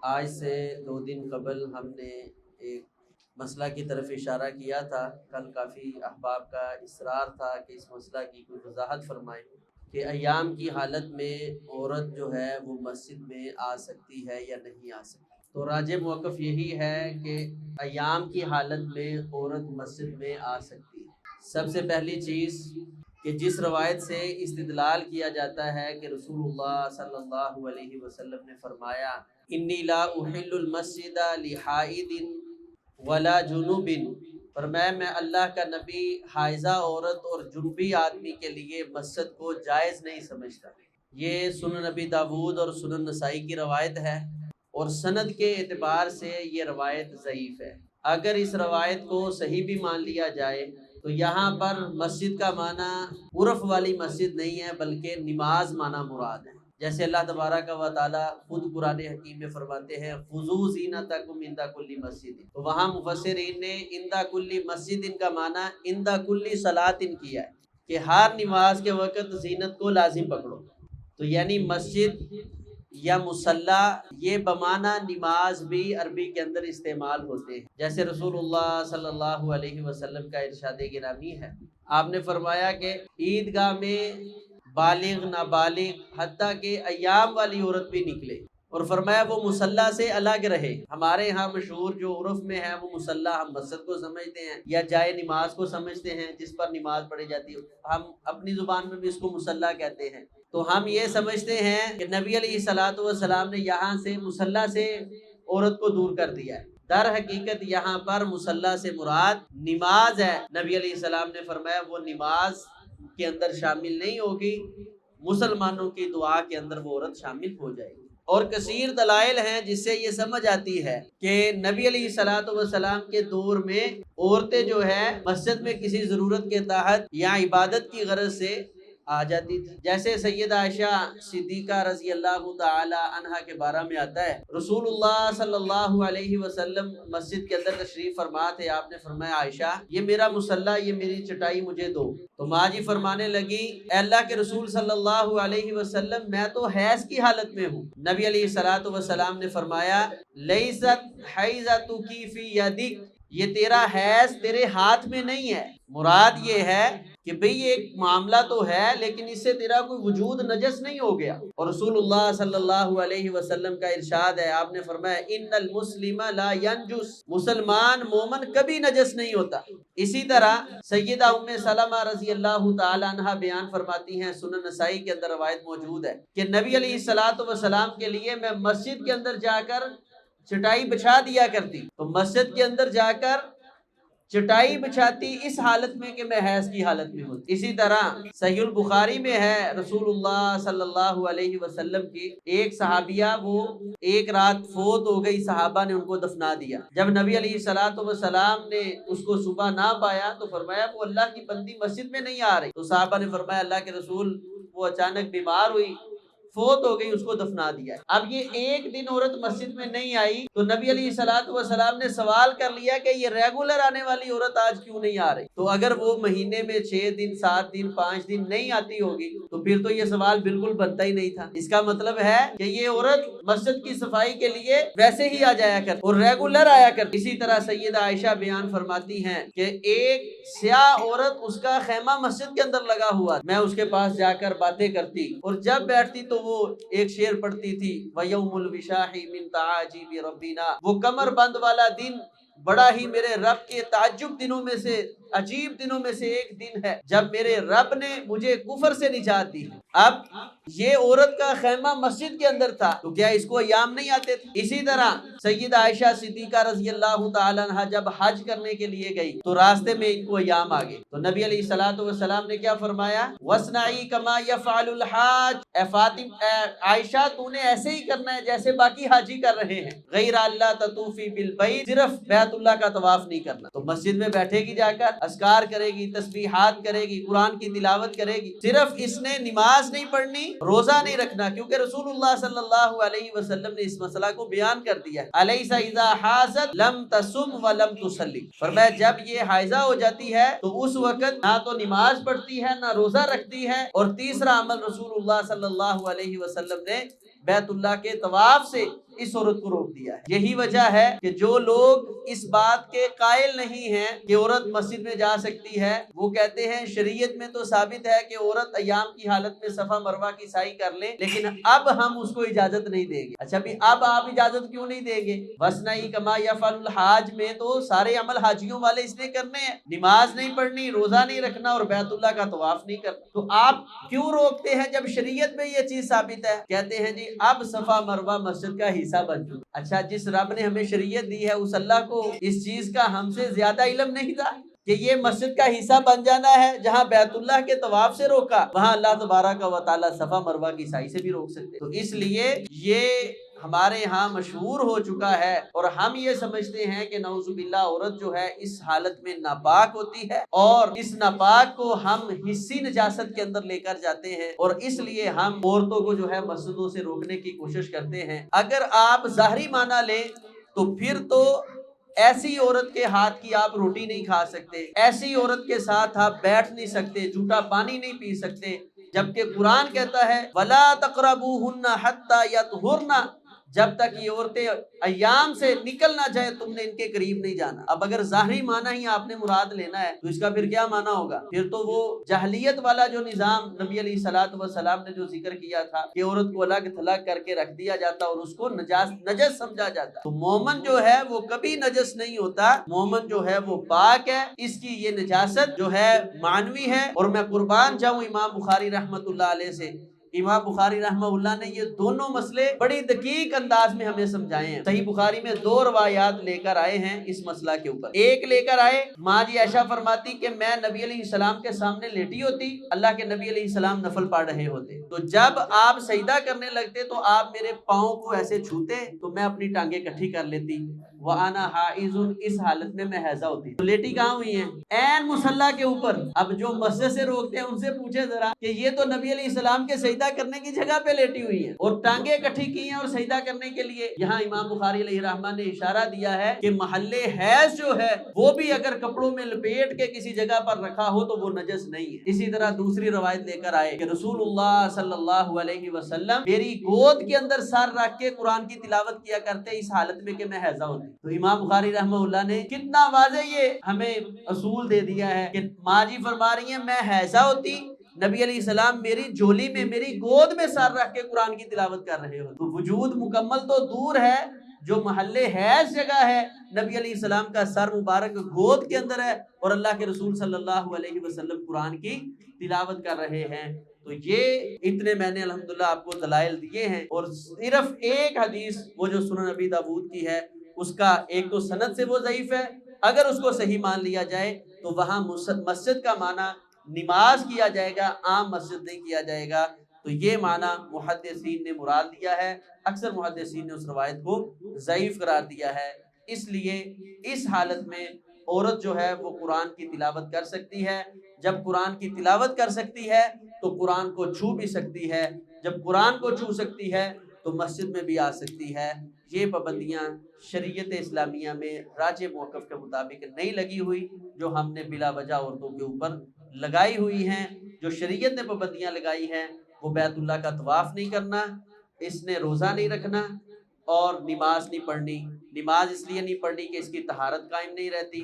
آج سے 2 دن قبل ہم نے ایک مسئلہ کی طرف اشارہ کیا تھا۔ کل کافی احباب کا اصرار تھا کہ اس مسئلہ کی کوئی وضاحت فرمائیں کہ ایام کی حالت میں عورت جو ہے وہ مسجد میں آ سکتی ہے یا نہیں آ سکتی۔ تو راجح موقف یہی ہے کہ ایام کی حالت میں عورت مسجد میں آ سکتی ہے۔ سب سے پہلی چیز کہ جس روایت سے استدلال کیا جاتا ہے کہ رسول اللہ صلی اللہ علیہ وسلم نے فرمایا انی لا احل المسجد لحائض ولا جنوب، فرمایا میں اللہ کا نبی حائضہ عورت اور جنوبی آدمی کے لیے مسجد کو جائز نہیں سمجھتا۔ یہ سنن نبی داود اور سنن نسائی کی روایت ہے اور سند کے اعتبار سے یہ روایت ضعیف ہے۔ اگر اس روایت کو صحیح بھی مان لیا جائے تو یہاں پر مسجد کا معنی عرف والی مسجد نہیں ہے بلکہ نماز معنی مراد ہے۔ جیسے اللہ تبارک و تعالیٰ خود قرآن حکیم میں فرماتے ہیں خذوا زینتکم عند کل مسجد، تو وہاں مفسرین نے عند کل مسجد کا معنی عند کل صلاۃ کیا ہے کہ ہر نماز کے وقت زینت کو لازم پکڑو۔ تو یعنی مسجد یا مصلی یہ بمعنی نماز بھی عربی کے اندر استعمال ہوتے ہیں، جیسے رسول اللہ صلی اللہ علیہ وسلم کا ارشاد گرامی ہے۔ آپ نے فرمایا کہ عیدگاہ میں بالغ نابالغ حتیٰ کہ ایام والی عورت بھی نکلے، اور فرمایا وہ مصلی سے الگ رہے۔ ہمارے ہاں مشہور جو عرف میں ہے وہ مصلی ہم مسجد کو سمجھتے ہیں یا جائے نماز کو سمجھتے ہیں جس پر نماز پڑھی جاتی ہے، ہم اپنی زبان میں بھی اس کو مصلی کہتے ہیں۔ تو ہم یہ سمجھتے ہیں کہ نبی علیہ الصلوۃ والسلام نے یہاں سے مصلی سے عورت کو دور کر دیا ہے، در حقیقت یہاں پر مصلی سے مراد نماز ہے۔ نبی علیہ السلام نے فرمایا وہ نماز کے اندر شامل نہیں ہوگی، مسلمانوں کی دعا کے اندر وہ عورت شامل ہو جائے گی۔ اور کثیر دلائل ہیں جس سے یہ سمجھ آتی ہے کہ نبی علیہ الصلوۃ والسلام کے دور میں عورتیں جو ہے مسجد میں کسی ضرورت کے تحت یا عبادت کی غرض سے آ جاتی تھی، جیسے سیدہ عائشہ صدیقہ رضی اللہ تعالی عنہا کے بارے میں آتا ہے رسول اللہ صلی اللہ علیہ وسلم مسجد کے اندر تشریف فرما تھے، آپ نے فرمایا عائشہ یہ میرا مصلی، یہ میری چٹائی مجھے دو۔ تو ماں جی فرمانے لگی اے اللہ کے رسول صلی اللہ علیہ وسلم میں تو حیض کی حالت میں ہوں۔ نبی علیہ الصلوۃ والسلام نے فرمایا لیست حیضتک فی یدک، یہ تیرا حیض تیرے ہاتھ میں نہیں ہے۔ مراد یہ ہے کہ بھئی یہ ایک معاملہ تو ہے لیکن اس سے تیرا کوئی وجود نجس نہیں ہو گیا۔ اور رسول اللہ صلی اللہ علیہ وسلم کا ارشاد ہے، آپ نے فرمایا ان المسلم لا ینجس، مسلمان مومن کبھی نجس نہیں ہوتا۔ اسی طرح سیدہ ام سلمہ رضی اللہ تعالی عنہا بیان فرماتی ہیں، سنن نسائی کے اندر روایت موجود ہے کہ نبی علیہ الصلوۃ والسلام کے لیے میں مسجد کے اندر جا کر چٹائی بچھا دیا کرتی، تو مسجد کے اندر جا کر چٹائی بچھاتی اس حالت میں کہ میں حیض کی حالت میں ہوں۔ اسی طرح صحیح البخاری میں ہے رسول اللہ صلی اللہ علیہ وسلم کی ایک صحابیہ وہ ایک رات فوت ہو گئی، صحابہ نے ان کو دفنا دیا۔ جب نبی علیہ الصلوۃ والسلام نے اس کو صبح نہ پایا تو فرمایا وہ اللہ کی بندی مسجد میں نہیں آ رہی، تو صحابہ نے فرمایا اللہ کے رسول وہ اچانک بیمار ہوئی، فوت ہو گئی، اس کو دفنا دیا۔ اب یہ ایک دن عورت مسجد میں نہیں آئی تو نبی علیہ الصلوۃ والسلام نے سوال کر لیا کہ یہ ریگولر آنے والی عورت آج کیوں نہیں آ رہی؟ تو اگر وہ مہینے میں 6 دن 7 دن 5 دن نہیں آتی ہوگی تو پھر تو یہ سوال بالکل بنتا ہی نہیں تھا۔ اس کا مطلب ہے کہ یہ عورت مسجد کی صفائی کے لیے ویسے ہی آ جایا کر اور ریگولر آیا کر۔ اسی طرح سیدہ عائشہ بیان فرماتی ہیں کہ ایک سیاہ عورت اس کا خیمہ مسجد کے اندر لگا ہوا، میں اس کے پاس جا کر باتیں کرتی اور جب بیٹھتی تو وہ ایک شعر پڑھتی تھی وَيَوْمُ الْوِشَاحِ مِنْ تَعَاجِبِ رَبِّنَا، وہ کمر بند والا دن بڑا ہی میرے رب کے تعجب دنوں میں سے، عجیب دنوں میں سے ایک دن ہے جب میرے رب نے مجھے کفر سے نجات دی۔ اب یہ عورت کا خیمہ مسجد کے اندر تھا تو کیا اس کو ایام نہیں آتے تھے؟ اسی طرح سیدہ عائشہ صدیقہ رضی اللہ تعالی عنہا جب حج کرنے کے لیے گئی تو راستے میں ان کو ایام آ گئے، تو نبی علیہ الصلوۃ والسلام نے کیا فرمایا وَاصْنَعِي كَمَا يَفْعَلُ الْحَاجُّ، اے عائشہ تو نے ایسے ہی کرنا ہے جیسے باقی حاجی کر رہے ہیں، غیر اللہ تطوفی بالبیت، صرف بیت اللہ کا طواف نہیں کرنا۔ تو مسجد میں بیٹھے گی جا کر اذکار کرے گی، تسبیحات کرے گی، قرآن کی تلاوت کرے گی، صرف اس نے نماز نہیں پڑھنی، روزہ نہیں رکھنا، کیونکہ رسول اللہ صلی اللہ علیہ وسلم نے اس مسئلہ کو بیان کر دیا الیس اذا حاضت لم تصم ولم تصلی، فرمایا جب یہ حائضہ ہو جاتی ہے تو اس وقت نہ تو نماز پڑھتی ہے نہ روزہ رکھتی ہے، اور تیسرا عمل رسول اللہ صلی اللہ علیہ وسلم نے بیت اللہ کے طواف سے اس عورت کو روک دیا ہے۔ یہی وجہ ہے کہ جو لوگ اس بات کے قائل نہیں ہیں کہ عورت مسجد میں جا سکتی ہے، وہ کہتے ہیں شریعت میں تو ثابت ہے کہ عورت ایام کی حالت میں صفا مروہ کی سعی کر لے، لیکن اب ہم اس کو اجازت نہیں دیں گے۔ اچھا بھی اب آپ اجازت کیوں نہیں دیں گے؟ وَاسْنَعِي كَمَا يَفْعَلُ الْحَاجِ میں تو سارے عمل حاجیوں والے اس نے کرنے ہیں، نماز نہیں پڑھنی، روزہ نہیں رکھنا اور بیت اللہ کا طواف نہیں کرنا، تو آپ کیوں روکتے ہیں جب شریعت میں یہ چیز ثابت ہے؟ کہتے ہیں جی اب صفا مروہ مسجد کا حصہ بن چکا۔ اچھا جس رب نے ہمیں شریعت دی ہے اس اللہ کو اس چیز کا ہم سے زیادہ علم نہیں تھا کہ یہ مسجد کا حصہ بن جانا ہے؟ جہاں بیت اللہ کے طواف سے روکا، وہاں اللہ تبارک و تعالی صفا مروہ کی سعی سے بھی روک سکتے۔ تو اس لیے یہ ہمارے ہاں مشہور ہو چکا ہے اور ہم یہ سمجھتے ہیں کہ نعوذ باللہ عورت جو ہے اس حالت میں ناپاک ہوتی ہے، اور اس ناپاک کو ہم حسی نجاست کے اندر لے کر جاتے ہیں، اور اس لیے ہم عورتوں کو جو ہے مسجدوں سے روکنے کی کوشش کرتے ہیں۔ اگر آپ ظاہری معنی لیں تو پھر تو ایسی عورت کے ہاتھ کی آپ روٹی نہیں کھا سکتے، ایسی عورت کے ساتھ آپ بیٹھ نہیں سکتے، جھوٹا پانی نہیں پی سکتے، جبکہ قرآن کہتا ہے وَلَا تَقْرَبُوهُنَّ حَتَّى يَطْهُرْنَ، جب تک یہ عورتیں ایام سے نکل نہ جائے تم نے ان کے قریب نہیں جانا۔ اب اگر ظاہری معنی ہی آپ نے مراد لینا ہے تو اس کا پھر کیا معنی ہوگا؟ پھر تو وہ جاہلیت والا جو نظام نبی علیہ الصلوۃ والسلام نے جو ذکر کیا تھا کہ عورت کو الگ تھلگ کر کے رکھ دیا جاتا اور اس کو نجس سمجھا جاتا، تو مومن جو ہے وہ کبھی نجس نہیں ہوتا، مومن جو ہے وہ پاک ہے، اس کی یہ نجاست جو ہے معنوی ہے۔ اور میں قربان جاؤں امام بخاری رحمت اللہ علیہ سے، امام بخاری رحمہ اللہ نے یہ دونوں مسئلے بڑی دقیق انداز میں ہمیں سمجھائے ہیں۔ صحیح بخاری میں 2 روایات لے کر آئے ہیں اس مسئلہ کے اوپر۔ ایک لے کر آئے، ماں جی عائشہ فرماتی کہ میں نبی علیہ السلام کے سامنے لیٹی ہوتی، اللہ کے نبی علیہ السلام نفل پڑھ رہے ہوتے، تو جب آپ سجدہ کرنے لگتے تو آپ میرے پاؤں کو ایسے چھوتے تو میں اپنی ٹانگیں کٹھی کر لیتی، وَأَنَا حَائِضٌ، اس حالت میں حیضہ ہوتی۔ تو لیٹی کہاں ہوئی ہیں؟ عین مصلی کے اوپر۔ اب جو مسجد سے روکتے ہیں ان سے پوچھے ذرا کہ یہ تو نبی علیہ السلام کے سجدہ کرنے کی جگہ پہ لیٹی ہوئی ہیں اور ٹانگیں کٹھی کی ہیں اور سجدہ کرنے کے لیے۔ یہاں امام بخاری علیہ رحمہ نے اشارہ دیا ہے کہ محل حیض جو ہے وہ بھی اگر کپڑوں میں لپیٹ کے کسی جگہ پر رکھا ہو تو وہ نجس نہیں ہے۔ اسی طرح دوسری روایت لے کر آئے کہ رسول اللہ صلی اللہ علیہ وسلم میری گود کے اندر سر رکھ کے قرآن کی تلاوت کیا کرتے اس حالت میں کہ میں حیضہ ہوتی۔ تو امام بخاری رحمہ اللہ نے کتنا واضح یہ ہمیں اصول دے دیا ہے کہ ماں جی فرما رہی ہیں میں حیضہ ہوتی، نبی علیہ السلام میری جھولی میں میری گود میں سر رکھ کے قرآن کی تلاوت کر رہے ہو۔ تو وجود مکمل تو دور ہے، جو محل حیض جگہ ہے نبی علیہ السلام کا سر مبارک گود کے اندر ہے اور اللہ کے رسول صلی اللہ علیہ وسلم قرآن کی تلاوت کر رہے ہیں۔ تو یہ اتنے میں نے الحمدللہ آپ کو دلائل دیے ہیں، اور صرف ایک حدیث وہ جو سنن نبی داؤد کی ہے اس کا ایک تو سند سے وہ ضعیف ہے، اگر اس کو صحیح مان لیا جائے تو وہاں مسجد کا معنی نماز کیا جائے گا، عام مسجد نہیں کیا جائے گا، تو یہ معنی محدثین نے مراد دیا ہے، اکثر محدثین نے اس روایت کو ضعیف قرار دیا ہے۔ اس لیے اس حالت میں عورت جو ہے وہ قرآن کی تلاوت کر سکتی ہے، جب قرآن کی تلاوت کر سکتی ہے تو قرآن کو چھو بھی سکتی ہے، جب قرآن کو چھو سکتی ہے تو مسجد میں بھی آ سکتی ہے۔ یہ پابندیاں شریعت اسلامیہ میں راجح موقف کے مطابق نہیں لگی ہوئی، جو ہم نے بلا وجہ عورتوں کے اوپر لگائی ہوئی ہیں۔ جو شریعت نے پابندیاں لگائی ہیں وہ بیت اللہ کا طواف نہیں کرنا، اس نے روزہ نہیں رکھنا اور نماز نہیں پڑھنی۔ نماز اس لیے نہیں پڑھنی کہ اس کی طہارت قائم نہیں رہتی،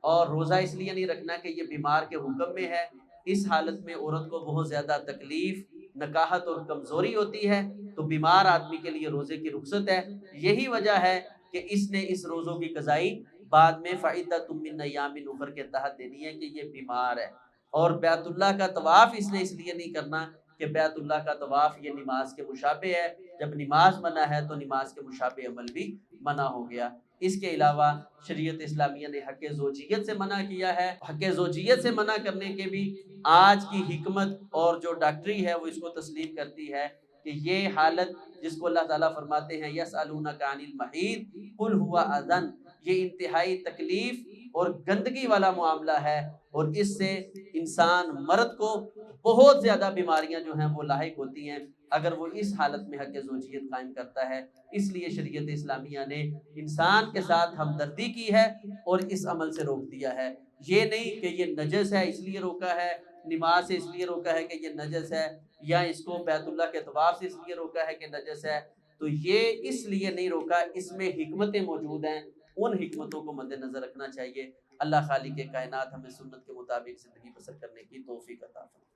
اور روزہ اس لیے نہیں رکھنا کہ یہ بیمار کے حکم میں ہے۔ اس حالت میں عورت کو بہت زیادہ تکلیف، نکاہت اور کمزوری ہوتی ہے، تو بیمار آدمی کے لیے روزے کی رخصت ہے۔ یہی وجہ ہے کہ اس نے اس روزوں کی قضائی بعد میں فَعِدَّةٌ مِّنْ أَيَّامٍ أُخَرَ کے تحت دینی ہے کہ یہ بیمار ہے۔ اور بیت اللہ کا طواف اس نے اس لیے نہیں کرنا کہ بیت اللہ کا طواف یہ نماز کے مشابہ ہے، جب نماز منع ہے تو نماز کے مشابہ عمل بھی منع ہو گیا۔ اس کے علاوہ شریعت اسلامیہ نے حق زوجیت سے منع کیا ہے۔ حق زوجیت سے منع کرنے کے بھی آج کی حکمت اور جو ڈاکٹری ہے وہ اس کو تسلیم کرتی ہے کہ یہ حالت جس کو اللہ تعالیٰ فرماتے ہیں یسألونک عن المحیض قل هو اذن، یہ انتہائی تکلیف اور گندگی والا معاملہ ہے، اور اس سے انسان مرد کو بہت زیادہ بیماریاں جو ہیں وہ لاحق ہوتی ہیں اگر وہ اس حالت میں حق زوجیت قائم کرتا ہے۔ اس لیے شریعت اسلامیہ نے انسان کے ساتھ ہمدردی کی ہے اور اس عمل سے روک دیا ہے۔ یہ نہیں کہ یہ نجس ہے اس لیے روکا ہے، نماز سے اس لیے روکا ہے کہ یہ نجس ہے، یا اس کو بیت اللہ کے طواف سے اس لیے روکا ہے کہ نجس ہے۔ تو تو یہ اس لیے نہیں روکا، اس میں حکمتیں موجود ہیں، ان حکمتوں کو مد نظر رکھنا چاہیے۔ اللہ خالق کائنات ہمیں سنت کے مطابق زندگی بسر کرنے کی توفیق عطا فرمائے۔